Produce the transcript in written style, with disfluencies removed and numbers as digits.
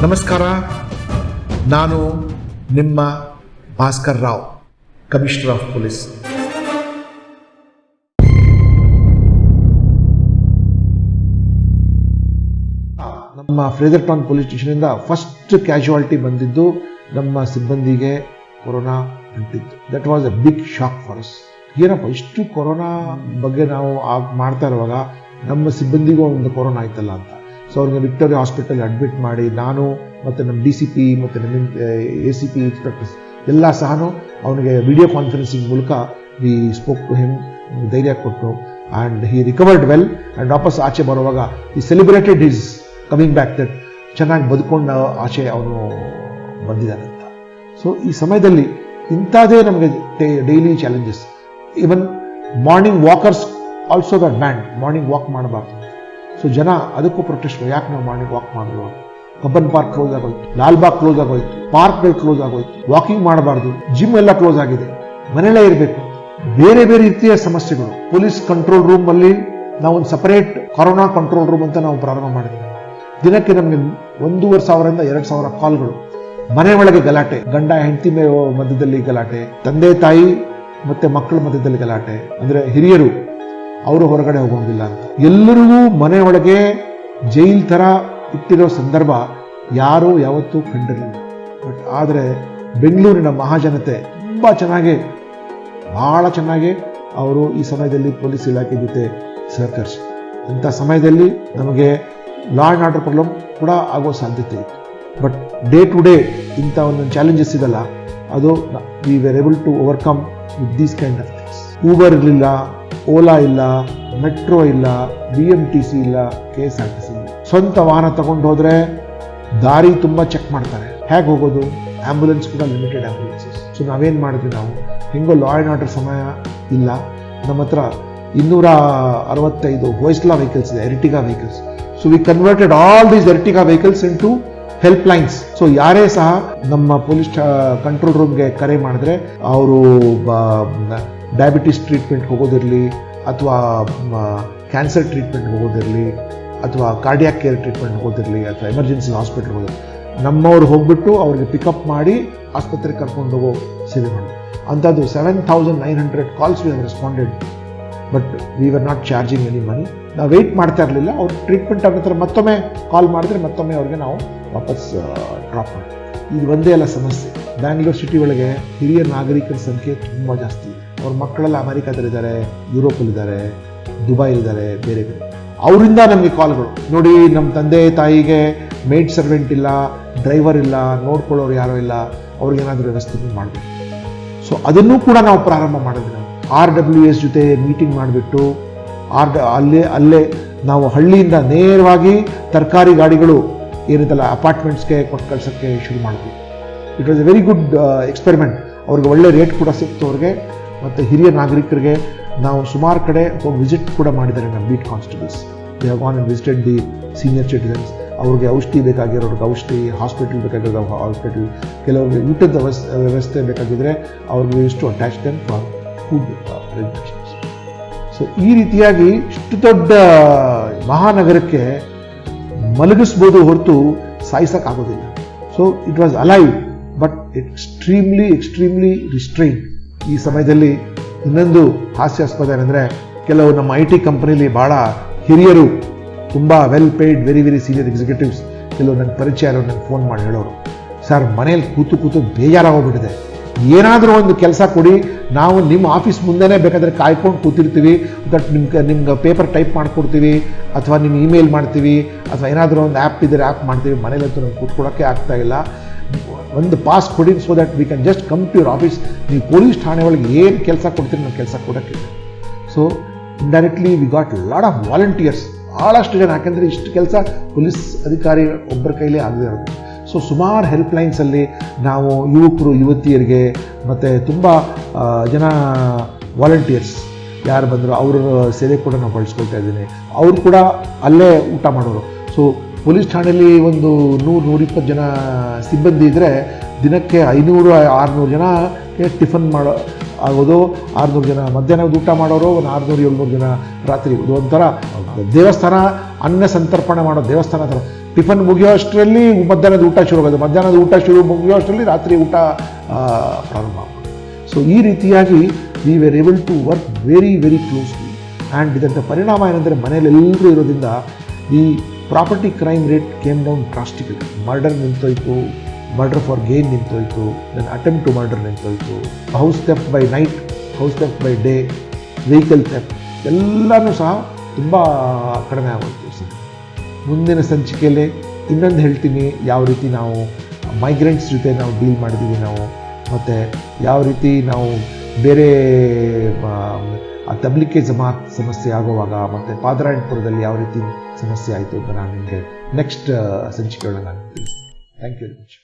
ನಮಸ್ಕಾರ, ನಾನು ನಿಮ್ಮ Bhaskar Rao, commissioner of police. ನಮ್ಮ ಫ್ರೇಜರ್ ಟೌನ್ ಪೊಲೀಸ್ ಸ್ಟೇಷನಿಂದ ಫಸ್ಟ್ ಕ್ಯಾಶುಯಾಲಿಟಿ ಬಂದಿದ್ದು ನಮ್ಮ ಸಿಬ್ಬಂದಿಗೆ ಕೊರೋನಾ ಅಂಟಿದ್ದು. That was a big shock for us. ಏನಪ್ಪ ಇಷ್ಟು ಕೊರೋನಾ ಬಗ್ಗೆ ನಾವು ಮಾಡ್ತಾ ಇರುವಾಗ ನಮ್ಮ ಸಿಬ್ಬಂದಿಗೂ ಒಂದು ಕೊರೋನಾ ಆಯ್ತಲ್ಲ ಅಂತ. ಸೊ ಅವ್ರಿಗೆ ವಿಕ್ಟೋರಿಯಾ ಹಾಸ್ಪಿಟಲ್ ಅಡ್ಮಿಟ್ ಮಾಡಿ ನಾನು ಮತ್ತು ನಮ್ಮ DCP ಮತ್ತು ನಮ್ಮ ACP ಇನ್ಸ್ಪೆಕ್ಟರ್ಸ್ ಎಲ್ಲ ಸಹ ಅವನಿಗೆ ವಿಡಿಯೋ ಕಾನ್ಫರೆನ್ಸಿಂಗ್ ಮೂಲಕ ವಿ ಸ್ಪೋಕ್ ಟು ಹಿಮ್, ಧೈರ್ಯ ಕೊಟ್ಟು, and he recovered well. And ವಾಪಸ್ ಆಚೆ ಬರುವಾಗ ಈ celebrated his coming back, that ಚೆನ್ನಾಗಿ ಬದುಕೊಂಡು ಆಚೆ ಅವನು ಬಂದಿದ್ದಾನಂತ. ಸೊ ಈ ಸಮಯದಲ್ಲಿ ಇಂಥದ್ದೇ ನಮಗೆ daily challenges. Even morning walkers also the ban, morning walk ಮಾಡಬಾರ್ದು. ಸೊ ಜನ ಅದಕ್ಕೂ ಪ್ರೊಟೆಸ್ಟ್, ಯಾಕೆ ನಾವು ಮಾರ್ನಿಂಗ್ ವಾಕ್ ಮಾಡಿದ್ರು? ಕಬ್ಬನ್ ಪಾರ್ಕ್ ಕ್ಲೋಸ್ ಆಗೋಯ್ತು, ಲಾಲ್ಬಾಗ್ ಕ್ಲೋಸ್ ಆಗೋಯ್ತು, ಪಾರ್ಕ್ಗಳು ಕ್ಲೋಸ್ ಆಗೋಯ್ತು, ವಾಕಿಂಗ್ ಮಾಡಬಾರ್ದು, ಜಿಮ್ ಎಲ್ಲ ಕ್ಲೋಸ್ ಆಗಿದೆ, ಮನೆಯಲ್ಲೇ ಇರಬೇಕು. ಬೇರೆ ಬೇರೆ ರೀತಿಯ ಸಮಸ್ಯೆಗಳು. ಪೊಲೀಸ್ ಕಂಟ್ರೋಲ್ ರೂಮ್ ಅಲ್ಲಿ ನಾವು ಒಂದು ಸಪರೇಟ್ ಕೊರೋನಾ ಕಂಟ್ರೋಲ್ ರೂಮ್ ಅಂತ ನಾವು ಪ್ರಾರಂಭ ಮಾಡಿದ್ವಿ. ದಿನಕ್ಕೆ ನಮಗೆ 1,500 ಇಂದ 2,000 ಕಾಲ್ಗಳು. ಮನೆ ಒಳಗೆ ಗಲಾಟೆ, ಗಂಡ ಹೆಂಡತಿ ಮಧ್ಯದಲ್ಲಿ ಗಲಾಟೆ, ತಂದೆ ತಾಯಿ ಮತ್ತೆ ಮಕ್ಕಳ ಮಧ್ಯದಲ್ಲಿ ಗಲಾಟೆ, ಅಂದ್ರೆ ಹಿರಿಯರು ಅವರು ಹೊರಗಡೆ ಹೋಗೋಂಗಿಲ್ಲ ಅಂತ. ಎಲ್ಲರಿಗೂ ಮನೆ ಒಳಗೆ ಜೈಲ್ ತರ ಇಟ್ಟಿರೋ ಸಂದರ್ಭ ಯಾರು ಯಾವತ್ತೂ ಕಂಡಿರಲಿಲ್ಲ. ಬಟ್ ಆದರೆ ಬೆಂಗಳೂರಿನ ಮಹಾಜನತೆ ತುಂಬಾ ಚೆನ್ನಾಗಿ, ಬಹಳ ಚೆನ್ನಾಗಿ ಅವರು ಈ ಸಮಯದಲ್ಲಿ ಪೊಲೀಸ್ ಇಲಾಖೆ ಜೊತೆ ಸಹಕರಿಸಿ. ಇಂಥ ಸಮಯದಲ್ಲಿ ನಮಗೆ ಲಾ ಆ್ಯಂಡ್ ಆರ್ಡರ್ ಪ್ರಾಬ್ಲಮ್ ಕೂಡ ಆಗೋ ಸಾಧ್ಯತೆ ಇತ್ತು. ಬಟ್ ಡೇ ಟು ಡೇ ಇಂಥ ಒಂದೊಂದು ಚಾಲೆಂಜಸ್ ಇದಲ್ಲ, ಅದು we were able to overcome with these kind of things. Uber ಇರಲಿಲ್ಲ, ಓಲಾ ಇಲ್ಲ, ಮೆಟ್ರೋ ಇಲ್ಲ, BMTC ಇಲ್ಲ, KSRTC ಇಲ್ಲ. ಸ್ವಂತ ವಾಹನ ತಗೊಂಡು ಹೋದ್ರೆ ದಾರಿ ತುಂಬ ಚೆಕ್ ಮಾಡ್ತಾರೆ, ಹೇಗೆ ಹೋಗೋದು? ಆಂಬ್ಯುಲೆನ್ಸ್ ಕೂಡ ಲಿಮಿಟೆಡ್ ಆಂಬ್ಯುಲೆನ್ಸಸ್. ಸೊ ನಾವೇನು ಮಾಡಿದ್ವಿ, ನಾವು ಹೆಂಗೋ ಲಾ ಆ್ಯಂಡ್ ಆರ್ಡರ್ ಸಮಯ ಇಲ್ಲ, ನಮ್ಮ ಹತ್ರ 265 ಹೊಯ್ಸ್ಲಾ ವೆಹಿಕಲ್ಸ್ ಇದೆ, Ertiga vehicles. So we converted all these Ertiga vehicles into helplines. So ಯಾರೇ ಸಹ ನಮ್ಮ ಪೊಲೀಸ್ ಕಂಟ್ರೋಲ್ ರೂಮ್ಗೆ ಕರೆ ಮಾಡಿದ್ರೆ ಅವರು ಡಯಾಬಿಟಿಸ್ ಟ್ರೀಟ್ಮೆಂಟ್ ಹೋಗೋದಿರಲಿ, ಅಥವಾ ಕ್ಯಾನ್ಸರ್ ಟ್ರೀಟ್ಮೆಂಟ್ ಹೋಗೋದಿರಲಿ, ಅಥವಾ ಕಾರ್ಡಿಯಾಕ್ ಕೇರ್ ಟ್ರೀಟ್ಮೆಂಟ್ ಹೋಗೋದಿರಲಿ, ಅಥವಾ ಎಮರ್ಜೆನ್ಸಿ ಹಾಸ್ಪಿಟಲ್ ಹೋಗೋದು, ನಮ್ಮವ್ರು ಹೋಗ್ಬಿಟ್ಟು ಅವ್ರಿಗೆ ಪಿಕಪ್ ಮಾಡಿ ಆಸ್ಪತ್ರೆಗೆ ಕರ್ಕೊಂಡು ಹೋಗೋ ಸೇವೆ ಮಾಡೋದು. ಅಂಥದ್ದು 7,900 calls we have responded. But we were not charging any money. ನಾವು ವೆಯ್ಟ್ ಮಾಡ್ತಾ ಇರಲಿಲ್ಲ. ಅವ್ರ ಟ್ರೀಟ್ಮೆಂಟ್ ಆದ ನಂತರ ಮತ್ತೊಮ್ಮೆ ಕಾಲ್ ಮಾಡಿದ್ರೆ ಮತ್ತೊಮ್ಮೆ ಅವ್ರಿಗೆ ನಾವು ವಾಪಸ್ ಡ್ರಾಪ್ ಮಾಡ್ತೀವಿ. ಇದು ಒಂದೇ ಅಲ್ಲ ಸಮಸ್ಯೆ. ಬ್ಯಾಂಗ್ಳೂರ್ ಸಿಟಿ ಒಳಗೆ ಹಿರಿಯ ನಾಗರಿಕರ ಸಂಖ್ಯೆ ತುಂಬ ಜಾಸ್ತಿ ಇದೆ. ಅವ್ರ ಮಕ್ಕಳೆಲ್ಲ ಅಮೆರಿಕಾದಲ್ಲಿದ್ದಾರೆ, ಯುರೋಪಲ್ಲಿದ್ದಾರೆ, ದುಬೈಲಿದ್ದಾರೆ, ಬೇರೆ ಬೇರೆ. ಅವರಿಂದ ನಮಗೆ ಕಾಲ್ಗಳು. ನೋಡಿ, ನಮ್ಮ ತಂದೆ ತಾಯಿಗೆ ಮೇಡ್ ಸರ್ವೆಂಟ್ ಇಲ್ಲ, ಡ್ರೈವರ್ ಇಲ್ಲ, ನೋಡ್ಕೊಳ್ಳೋರು ಯಾರೂ ಇಲ್ಲ, ಅವ್ರಿಗೇನಾದರೂ ವ್ಯವಸ್ಥೆ ಮಾಡಬೇಕು. ಸೊ ಅದನ್ನೂ ಕೂಡ ನಾವು ಪ್ರಾರಂಭ ಮಾಡಿದ್ವಿ. ನಾವು RWS ಜೊತೆ ಮೀಟಿಂಗ್ ಮಾಡಿಬಿಟ್ಟು ಅಲ್ಲೇ ನಾವು ಹಳ್ಳಿಯಿಂದ ನೇರವಾಗಿ ತರಕಾರಿ ಗಾಡಿಗಳು ಏನಿದಲ್ಲ ಅಪಾರ್ಟ್ಮೆಂಟ್ಸ್ಗೆ ಕೊಟ್ಟು ಕಳ್ಸೋಕ್ಕೆ ಶುರು ಮಾಡಿದ್ವಿ. It was A very good experiment. ಅವ್ರಿಗೆ ಒಳ್ಳೆ ರೇಟ್ ಕೂಡ ಸಿಕ್ತು ಅವ್ರಿಗೆ. ಮತ್ತು ಹಿರಿಯ ನಾಗರಿಕರಿಗೆ ನಾವು ಸುಮಾರು ಕಡೆ ಹೋಗಿ ವಿಸಿಟ್ ಕೂಡ ಮಾಡಿದ್ದಾರೆ ನಮ್ಮ beat constables. They have gone and visited the senior citizens. ಅವ್ರಿಗೆ ಔಷಧಿ ಬೇಕಾಗಿರೋರಿಗೆ ಔಷಧಿ, ಹಾಸ್ಪಿಟಲ್ ಬೇಕಾಗಿರೋ ಹಾಸ್ಪಿಟಲ್, ಕೆಲವ್ರಿಗೆ ಊಟದ ವ್ಯವಸ್ಥೆ ಬೇಕಾಗಿದ್ದರೆ ಅವ್ರಿಗೆ ಇಷ್ಟು attach them for food regulations. So ಈ ರೀತಿಯಾಗಿ ಇಷ್ಟು ದೊಡ್ಡ ಮಹಾನಗರಕ್ಕೆ ಮಲಗಿಸ್ಬೋದು ಹೊರತು ಸಾಯಿಸೋಕ್ಕಾಗೋದಿಲ್ಲ. So it was alive, but extremely restrain. ಈ ಸಮಯದಲ್ಲಿ ಇನ್ನೊಂದು ಹಾಸ್ಯಾಸ್ಪದ ಏನಂದರೆ, ಕೆಲವು ನಮ್ಮ IT ಕಂಪನಿಲಿ ಭಾಳ ಹಿರಿಯರು, ತುಂಬ well paid, very very senior executives, ಕೆಲವು ನನ್ನ ಪರಿಚಯ ಇರೋರು ನನಗೆ ಫೋನ್ ಮಾಡಿ ಹೇಳೋರು, ಸರ್ ಮನೇಲಿ ಕೂತು ಬೇಜಾರಾಗೋಗ್ಬಿಟ್ಟಿದೆ, ಏನಾದರೂ ಒಂದು ಕೆಲಸ ಕೊಡಿ, ನಾವು ನಿಮ್ಮ ಆಫೀಸ್ ಮುಂದೆನೇ ಬೇಕಾದರೆ ಕಾಯ್ಕೊಂಡು ಕೂತಿರ್ತೀವಿ, ದಟ್ ನಿಮ್ಗೆ ಪೇಪರ್ ಟೈಪ್ ಮಾಡಿಕೊಡ್ತೀವಿ, ಅಥವಾ ನಿಮ್ಮ ಇಮೇಲ್ ಮಾಡ್ತೀವಿ, ಅಥವಾ ಏನಾದರೂ ಒಂದು ಆ್ಯಪ್ ಇದ್ದರೆ ಆ್ಯಪ್ ಮಾಡ್ತೀವಿ, ಮನೇಲಂತೂ ನಮ್ಗೆ ಕೂತ್ಕೊಳ್ಳೋಕ್ಕೆ ಆಗ್ತಾ ಇಲ್ಲ, ಒಂದು ಪಾಸ್ ಕೊಡಿ, so that we can just come to your office. ನೀವು ಪೊಲೀಸ್ ಠಾಣೆ ಒಳಗೆ ಏನು ಕೆಲಸ ಕೊಡ್ತೀರಿ ನಾವು ಕೆಲಸ ಕೊಡೋಕ್ಕಿಲ್ಲ. So indirectly we got lot of volunteers, ಭಾಳಷ್ಟು ಜನ. ಯಾಕೆಂದರೆ ಇಷ್ಟು ಕೆಲಸ ಪೊಲೀಸ್ ಅಧಿಕಾರಿ ಒಬ್ಬರ ಕೈಲೇ ಆಗದೆ ಇರೋದು. ಸೊ ಸುಮಾರು ಹೆಲ್ಪ್ಲೈನ್ಸಲ್ಲಿ ನಾವು ಯುವಕರು ಯುವತಿಯರಿಗೆ ಮತ್ತು ತುಂಬ ಜನ ವಾಲಂಟಿಯರ್ಸ್ ಯಾರು ಬಂದರು ಅವರ ಸೇವೆ ಕೂಡ ನಾವು ಬಳಸ್ಕೊಳ್ತಾ ಇದ್ದೀನಿ. ಅವರು ಕೂಡ ಅಲ್ಲೇ ಊಟ ಮಾಡೋರು. ಸೊ ಪೊಲೀಸ್ ಠಾಣೆಯಲ್ಲಿ ಒಂದು 100-120 ಜನ ಸಿಬ್ಬಂದಿ ಇದ್ದರೆ ದಿನಕ್ಕೆ 500-600 ಜನಕ್ಕೆ ಟಿಫನ್ ಮಾಡೋ ಆಗೋದು, 600 ಜನ ಮಧ್ಯಾಹ್ನದ ಊಟ ಮಾಡೋರು, ಒಂದು 600-700 ಜನ ರಾತ್ರಿ. ಇದು ಒಂಥರ ದೇವಸ್ಥಾನ, ಅನ್ನ ಸಂತರ್ಪಣೆ ಮಾಡೋ ದೇವಸ್ಥಾನ ಥರ. ಟಿಫನ್ ಮುಗಿಯೋ ಅಷ್ಟರಲ್ಲಿ ಮಧ್ಯಾಹ್ನದ ಊಟ ಶುರು ಆಗೋದು, ಮಧ್ಯಾಹ್ನದ ಊಟ ಮುಗಿಯೋ ಅಷ್ಟರಲ್ಲಿ ರಾತ್ರಿ ಊಟ ಪ್ರಾರಂಭ ಆಗೋದು. ಸೊ ಈ ರೀತಿಯಾಗಿ we were able to work very very closely. And ಇದರ ಪರಿಣಾಮ ಏನಂದರೆ ಮನೇಲಿ ಎಲ್ಲರೂ ಇರೋದ್ರಿಂದ ಈ property crime rate came down drastically. Murder ನಿಂತೋಯ್ತು, ಮರ್ಡರ್ ಫಾರ್ ಗೇನ್ ನಿಂತೋಯ್ತು, ದೆನ್ ಅಟೆಂಪ್ಟ್ ಟು ಮರ್ಡರ್ ನಿಂತೋಯ್ತು, house theft by night, house theft by day, vehicle theft ಎಲ್ಲನೂ ಸಹ ತುಂಬ ಕಡಿಮೆ ಆಗೋಯ್ತು. ಮುಂದಿನ ಸಂಚಿಕೆಯಲ್ಲಿ ಇನ್ನೊಂದು ಹೇಳ್ತೀನಿ, ಯಾವ ರೀತಿ ನಾವು ಮೈಗ್ರೆಂಟ್ಸ್ ಜೊತೆ ನಾವು ಡೀಲ್ ಮಾಡಿದ್ದೀವಿ ನಾವು, ಮತ್ತು ಯಾವ ರೀತಿ ನಾವು ಬೇರೆ ತಬ್ಲಿಕೆ ಜಮಾತ್ ಸಮಸ್ಯೆ ಆಗುವಾಗ ಮತ್ತು ಪಾದರಾಯಣಪುರದಲ್ಲಿ ಯಾವ ರೀತಿ ಸಮಸ್ಯೆ ಆಯಿತು ಅಂತ ನಾನು ನಿಮಗೆ ನೆಕ್ಸ್ಟ್ ಸಂಚಿಕೆಯೊಳಗೆ ನಾನು ತಿಳಿಸ್ತೀನಿ. Thank you very much.